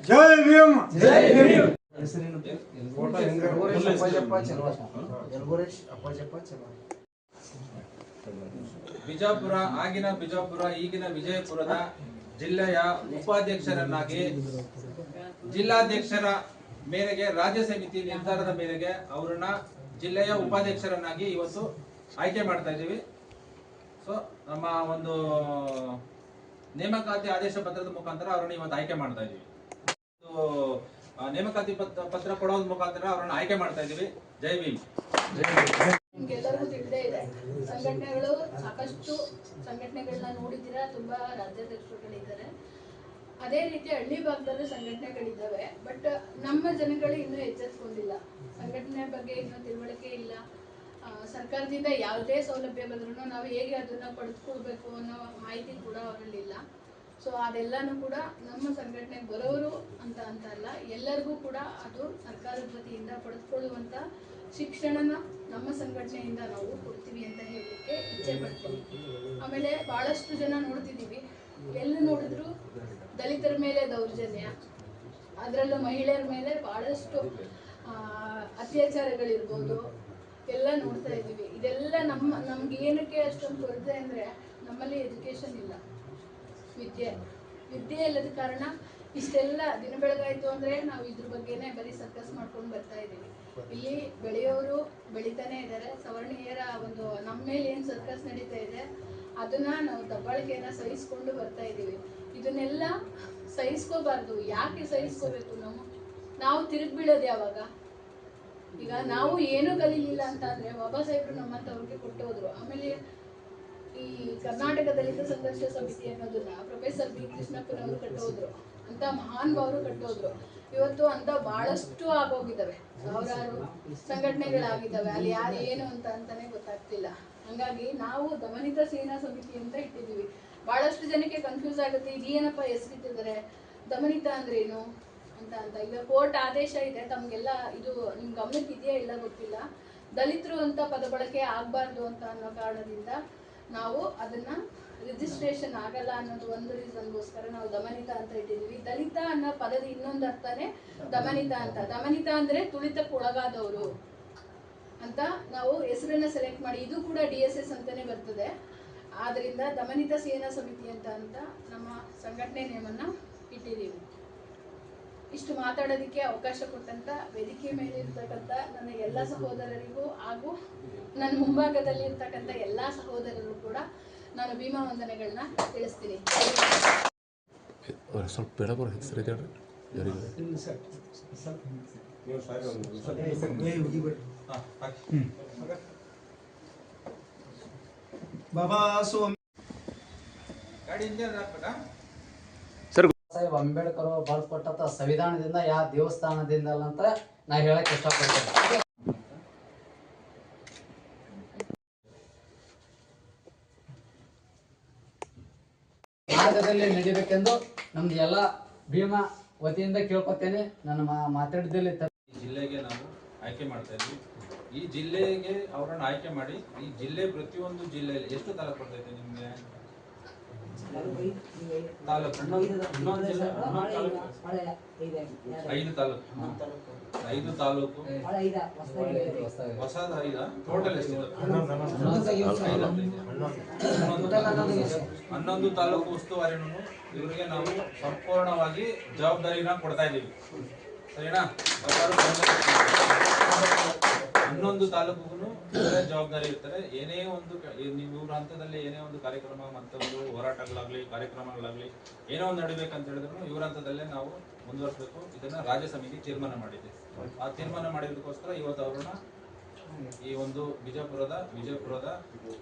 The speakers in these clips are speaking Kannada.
ಜೈ ಭೀಮ್. ಜೈ ಭೀಮ್. ಬಿಜಾಪುರ, ಆಗಿನ ಬಿಜಾಪುರ, ಈಗಿನ ವಿಜಯಪುರದ ಜಿಲ್ಲೆಯ ಉಪಾಧ್ಯಕ್ಷರನ್ನಾಗಿ ಜಿಲ್ಲಾಧ್ಯಕ್ಷರ ಮೇರೆಗೆ ರಾಜ್ಯ ಸಮಿತಿ ನಿರ್ಧಾರದ ಮೇರೆಗೆ ಅವರನ್ನ ಜಿಲ್ಲೆಯ ಉಪಾಧ್ಯಕ್ಷರನ್ನಾಗಿ ಇವತ್ತು ಆಯ್ಕೆ ಮಾಡ್ತಾ ಇದ್ದೀವಿ. ಸೊ ನಮ್ಮ ಒಂದು ನೇಮಕಾತಿ ಆದೇಶ ಪತ್ರದ ಮುಖಾಂತರ ಅವರನ್ನ ಇವತ್ತು ಆಯ್ಕೆ ಮಾಡ್ತಾ ಇದ್ದೀವಿ. ನೇಮಕಾತಿ ಪತ್ರ ಕೊಡೋದ್ರ ಮುಖಾಂತರ ಅವರನ್ನ ಆಯ್ಕೆ ಮಾಡ್ತಾ ಇದ್ದೀವಿ. ಜೈ ಭೀಮ್. ನಿಮ್ಗೆಲ್ಲರಿಗೂ ತಿಳಿದೇ ಇದೆ, ಸಂಘಟನೆಗಳು ಸಾಕಷ್ಟು ಸಂಘಟನೆಗಳನ್ನ ನೋಡಿದ್ದೀರಾ. ತುಂಬಾ ರಾಜ್ಯಾಧ್ಯಕ್ಷರುಗಳಿದ್ದಾರೆ. ಅದೇ ರೀತಿ ಹಳ್ಳಿ ಭಾಗದಲ್ಲೂ ಸಂಘಟನೆಗಳಿದ್ದಾವೆ. ಬಟ್ ನಮ್ಮ ಜನಗಳು ಇನ್ನೂ ಎಚ್ಚೆತ್ಕೊಂಡಿಲ್ಲ. ಸಂಘಟನೆ ಬಗ್ಗೆ ಇನ್ನೂ ತಿಳುವಳಿಕೆ ಇಲ್ಲ. ಸರ್ಕಾರದಿಂದ ಯಾವುದೇ ಸೌಲಭ್ಯ ಬಂದ್ರೂ ನಾವು ಹೇಗೆ ಅದನ್ನ ಪಡೆದುಕೊಳ್ಬೇಕು ಅನ್ನೋ ಮಾಹಿತಿ ಕೂಡ ಅವರಲ್ಲಿಲ್ಲ. ಸೊ ಅದೆಲ್ಲಾನು ಕೂಡ ನಮ್ಮ ಸಂಘಟನೆಗೆ ಬರೋರು ಅಂತ ಅಲ್ಲ, ಎಲ್ಲರಿಗೂ ಕೂಡ ಅದು ಸರ್ಕಾರದ ವತಿಯಿಂದ ಪಡೆದುಕೊಳ್ಳುವಂತ ಶಿಕ್ಷಣನ ನಮ್ಮ ಸಂಘಟನೆಯಿಂದ ನಾವು ಕೊಡ್ತೀವಿ ಅಂತ ಹೇಳಲಿಕ್ಕೆ ಇಚ್ಛೆ ಪಡ್ತೀವಿ. ಆಮೇಲೆ ಬಹಳಷ್ಟು ಜನ ನೋಡ್ತಿದ್ದೀವಿ, ಎಲ್ಲಿ ನೋಡಿದ್ರು ದಲಿತರ ಮೇಲೆ ದೌರ್ಜನ್ಯ, ಅದರಲ್ಲೂ ಮಹಿಳೆಯರ ಮೇಲೆ ಬಹಳಷ್ಟು ಅತ್ಯಾಚಾರಗಳಿರ್ಬೋದು ಎಲ್ಲ ನೋಡ್ತಾ ಇದ್ದೀವಿ. ಇದೆಲ್ಲ ನಮ್ಗೆ ಏನಕ್ಕೆ ಅಷ್ಟೊಂದು ಕೊರತೆ ಅಂದರೆ ನಮ್ಮಲ್ಲಿ ಎಜುಕೇಶನ್ ಇಲ್ಲ, ವಿದ್ಯೆ ಇಲ್ಲದ ಕಾರಣ ಇಷ್ಟೆಲ್ಲ ದಿನ ಬೆಳಗಾಯಿತು ಅಂದರೆ ನಾವು ಇದ್ರ ಬಗ್ಗೆನೇ ಬರೀ ಸರ್ಕಸ್ ಮಾಡ್ಕೊಂಡು ಬರ್ತಾ ಇದ್ದೀವಿ. ಇಲ್ಲಿ ಬೆಳೆಯೋರು ಬೆಳಿತಾನೆ ಇದ್ದಾರೆ. ಸವರ್ಣೀಯರ ಒಂದು ನಮ್ಮ ಮೇಲೆ ಏನು ಸರ್ಕಸ್ ನಡೀತಾ ಇದೆ ಅದನ್ನ ನಾವು ದಬ್ಬಾಳಿಕೆಯನ್ನ ಸಹಿಸ್ಕೊಂಡು ಬರ್ತಾ ಇದ್ದೀವಿ. ಇದನ್ನೆಲ್ಲ ಸಹಿಸ್ಕೋಬಾರ್ದು. ಯಾಕೆ ಸಹಿಸ್ಕೋಬೇಕು? ನಾವು ತಿರುಗಿ ಬೀಳೋದು ಯಾವಾಗ? ಈಗ ನಾವು ಏನು ಕಲೀಲಿಲ್ಲ ಅಂತ ಅಂದ್ರೆ ಬಾಬಾ ಸಾಹೇಬ್ರು ನಮ್ಮಂತವ್ರಿಗೆ ಕೊಟ್ಟೋದ್ರು. ಆಮೇಲೆ ಈ ಕರ್ನಾಟಕ ದಲಿತ ಸಂಘರ್ಷ ಸಮಿತಿ ಅನ್ನೋದನ್ನ ಪ್ರೊಫೆಸರ್ ಬಿ ಕೃಷ್ಣಪ್ಪನವರು ಕಟ್ಟೋದ್ರು, ಅಂತ ಮಹಾನ್ ಭಾವರು ಕಟ್ಟೋದ್ರು. ಇವತ್ತು ಅಂತ ಬಹಳಷ್ಟು ಆಗೋಗಿದ್ದಾವೆ, ಸಾವಿರಾರು ಸಂಘಟನೆಗಳಾಗಿದ್ದಾವೆ. ಅಲ್ಲಿ ಯಾರು ಏನು ಅಂತಾನೆ ಗೊತ್ತಾಗ್ತಿಲ್ಲ. ಹಂಗಾಗಿ ನಾವು ದಮನಿತ ಸೇನಾ ಸಮಿತಿ ಅಂತ ಇಟ್ಟಿದ್ದೀವಿ. ಬಹಳಷ್ಟು ಜನಕ್ಕೆ ಕನ್ಫ್ಯೂಸ್ ಆಗುತ್ತೆ, ಇದೇನಪ್ಪ ಹೆಸರಿಟ್ಟಿದ್ದಾರೆ, ದಮನಿತ ಅಂದ್ರೇನು ಅಂತ. ಈಗ ಕೋರ್ಟ್ ಆದೇಶ ಇದೆ, ತಮ್ಗೆಲ್ಲ ಇದು ನಿಮ್ ಗಮನಕ್ಕೆ ಇದೆಯಾ ಇಲ್ಲ ಗೊತ್ತಿಲ್ಲ. ದಲಿತರು ಅಂತ ಪದ ಬಳಕೆ ಆಗ್ಬಾರ್ದು ಅಂತ ಅನ್ನೋ ಕಾರಣದಿಂದ ನಾವು ಅದನ್ನ ರಿಜಿಸ್ಟ್ರೇಷನ್ ಆಗಲ್ಲ ಅನ್ನೋದು ಒಂದು ರೀಸನ್ಗೋಸ್ಕರ ನಾವು ದಮನಿತ ಅಂತ ಇಟ್ಟಿದ್ದೀವಿ. ದಲಿತ ಅನ್ನೋ ಪದದ ಇನ್ನೊಂದು ಅರ್ಥನೇ ದಮನಿತ ಅಂತ. ದಮನಿತ ಅಂದ್ರೆ ತುಳಿತಕ್ಕೆ ಒಳಗಾದವರು ಅಂತ ನಾವು ಹೆಸರನ್ನ ಸೆಲೆಕ್ಟ್ ಮಾಡಿ, ಇದು ಕೂಡ DSS ಅಂತಾನೆ ಬರ್ತದೆ. ಆದ್ರಿಂದ ದಮನಿತ ಸೇನಾ ಸಮಿತಿ ಅಂತ ನಮ್ಮ ಸಂಘಟನೆ ನೇಮನ್ನ ಇಟ್ಟಿದ್ದೀವಿ. ಇಷ್ಟು ಮಾತಾಡೋದಕ್ಕೆ ಅವಕಾಶ ಕೊಟ್ಟಂತ ವೇದಿಕೆ ಮೇಲೆ ಇರ್ತಕ್ಕಂಥ ನನ್ನ ಎಲ್ಲ ಸಹೋದರರಿಗೂ ಹಾಗೂ ನನ್ನ ಮುಂಭಾಗದಲ್ಲಿ ಇರ್ತಕ್ಕಂಥ ಎಲ್ಲ ಸಹೋದರರು ಕೂಡ ನಾನು ಭೀಮಾ ವಂದನೆಗಳನ್ನ ತಿಳಿಸ್ತೀನಿ. ಸ್ವಲ್ಪ ಬೆಳಬರ ಹೆಸರಿದೆ ಬಾಬಾ ಸ್ವಾಮಿ ಗಾಡಿ ಇಂಜಿನ್ ಹಾಕ್ಬೇಕಾ? ಸಾಹೇಬ್ ಅಂಬೇಡ್ಕರ್ ಬರ್ಕೊಟ್ಟಂತ ಸಂವಿಧಾನದಿಂದ ಯಾವ ದೇವಸ್ಥಾನದಿಂದ ಅಲ್ಲ ಅಂತ ನಾ ಹೇಳಕ್ ಇಷ್ಟಪಡ್ತೇನೆ. ಮಾರ್ಗದಲ್ಲಿ ನಡಿಬೇಕೆಂದು ನಮ್ದು ಎಲ್ಲ ಭೀಮಾ ವತಿಯಿಂದ ಕೇಳ್ಕೊತೇನೆ. ನನ್ನ ಮಾತಾಡಿದಲ್ಲಿ ಜಿಲ್ಲೆಗೆ ನಾವು ಆಯ್ಕೆ ಮಾಡ್ತಾ ಇದ್ವಿ. ಈ ಜಿಲ್ಲೆಗೆ ಅವರನ್ನು ಆಯ್ಕೆ ಮಾಡಿ ಈ ಜಿಲ್ಲೆ ಪ್ರತಿಯೊಂದು ಜಿಲ್ಲೆಯಲ್ಲಿ ಎಷ್ಟು ತಾಲೂಕು ಬರ್ತೈತೆ ನಿಮ್ಗೆ? ಐದು ತಾಲೂಕು ಹೊಸದ 5 ಟೋಟಲ್ ಎಷ್ಟಿದೆ? 11 ತಾಲೂಕು ಉಸ್ತುವಾರಿನೂ ಇವರಿಗೆ ನಾವು ಸಂಪೂರ್ಣವಾಗಿ ಜವಾಬ್ದಾರಿನ ಕೊಡ್ತಾ ಇದ್ದೀವಿ. ಸರಿನಾ? 11 ತಾಲೂಕಿಗೂ ಜವಾಬ್ದಾರಿ ಇರ್ತಾರೆ. ಏನೇ ಒಂದು ಇವ್ರ ಹಂತದಲ್ಲಿ ಏನೇ ಒಂದು ಕಾರ್ಯಕ್ರಮ ಮತ್ತೊಂದು ಹೋರಾಟಗಳಾಗ್ಲಿ ಕಾರ್ಯಕ್ರಮಗಳಾಗ್ಲಿ ಏನೋ ಒಂದು ನಡಿಬೇಕಂತ ಹೇಳಿದ್ರು ಇವ್ರ ಹಂತದಲ್ಲೇ ನಾವು ಮುಂದುವರಿಸಬೇಕು. ಇದನ್ನ ರಾಜ್ಯ ಸಮಿತಿ ತೀರ್ಮಾನ ಮಾಡಿದೆ. ಆ ತೀರ್ಮಾನ ಮಾಡಿದಕ್ಕೋಸ್ಕರ ಇವತ್ತು ಅವ್ರನ್ನ ಈ ಒಂದು ವಿಜಯಪುರದ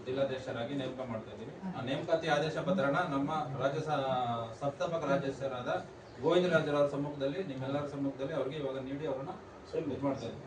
ಜಿಲ್ಲಾಧ್ಯಕ್ಷರಾಗಿ ನೇಮಕ ಮಾಡ್ತಾ ಇದ್ದೀವಿ. ಆ ನೇಮಕಾತಿ ಆದೇಶ ಪತ್ರನ ನಮ್ಮ ರಾಜ್ಯ ಸಂಸ್ಥಾಪಕ ರಾಜ್ಯಾಧ್ಯಕ್ಷರಾದ ಗೋವಿಂದರಾಜರವರ ಸಮ್ಮುಖದಲ್ಲಿ ನಿಮ್ಮೆಲ್ಲರ ಸಮ್ಮುಖದಲ್ಲಿ ಅವರಿಗೆ ಇವಾಗ ನೀಡಿ ಅವರನ್ನ ಮಾಡ್ತಾ ಇದ್ದೀವಿ.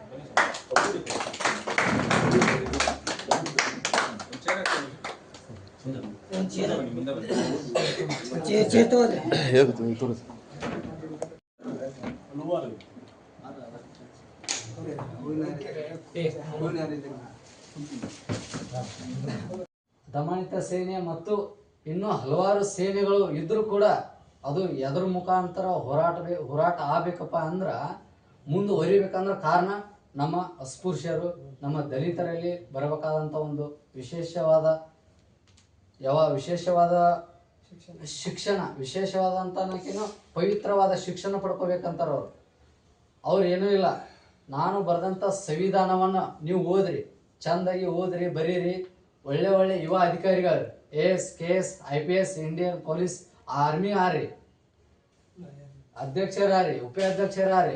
ದಮನಿತ ಸೇನೆ ಮತ್ತು ಇನ್ನೂ ಹಲವಾರು ಸೇನೆಗಳು ಇದ್ರೂ ಕೂಡ ಅದು ಎದ್ರ ಮುಖಾಂತರ ಹೋರಾಟ ಆಗ್ಬೇಕಪ್ಪ ಅಂದ್ರೆ ಮುಂದುವರಿಬೇಕಂದ್ರೆ ಕಾರಣ ನಮ್ಮ ಅಸ್ಪೃಶ್ಯರು, ನಮ್ಮ ದಲಿತರಲ್ಲಿ ಬರಬೇಕಾದಂಥ ಒಂದು ವಿಶೇಷವಾದ ವಿಶೇಷವಾದಂತನಕ್ಕಿಂತ ಪವಿತ್ರವಾದ ಶಿಕ್ಷಣ ಪಡ್ಕೋಬೇಕಂತಾರ ಅವ್ರು ಏನೂ ಇಲ್ಲ. ನಾನು ಬರೆದಂಥ ಸಂವಿಧಾನವನ್ನು ನೀವು ಓದ್ರಿ, ಚಂದಾಗಿ ಓದ್ರಿ, ಬರೀರಿ. ಒಳ್ಳೆ ಯುವ ಅಧಿಕಾರಿಗಳು AS, KS, IPS, Indian police, army ಆರ್ರಿ, ಅಧ್ಯಕ್ಷರಾರಿ, ಉಪಾಧ್ಯಕ್ಷರಾರಿ,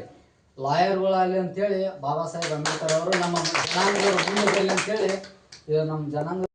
ಲಾಯರ್ಗಳಾಗಲಿ ಅಂತೇಳಿ ಬಾಬಾ ಸಾಹೇಬ್ ಅಂಬೇಡ್ಕರ್ ಅವರು ನಮ್ಮ ಜನಾಂಗದವರು ಮುಂದೆ ಬರಲಿ ಅಂತೇಳಿ ಇದು ನಮ್ಮ ಜನಾಂಗ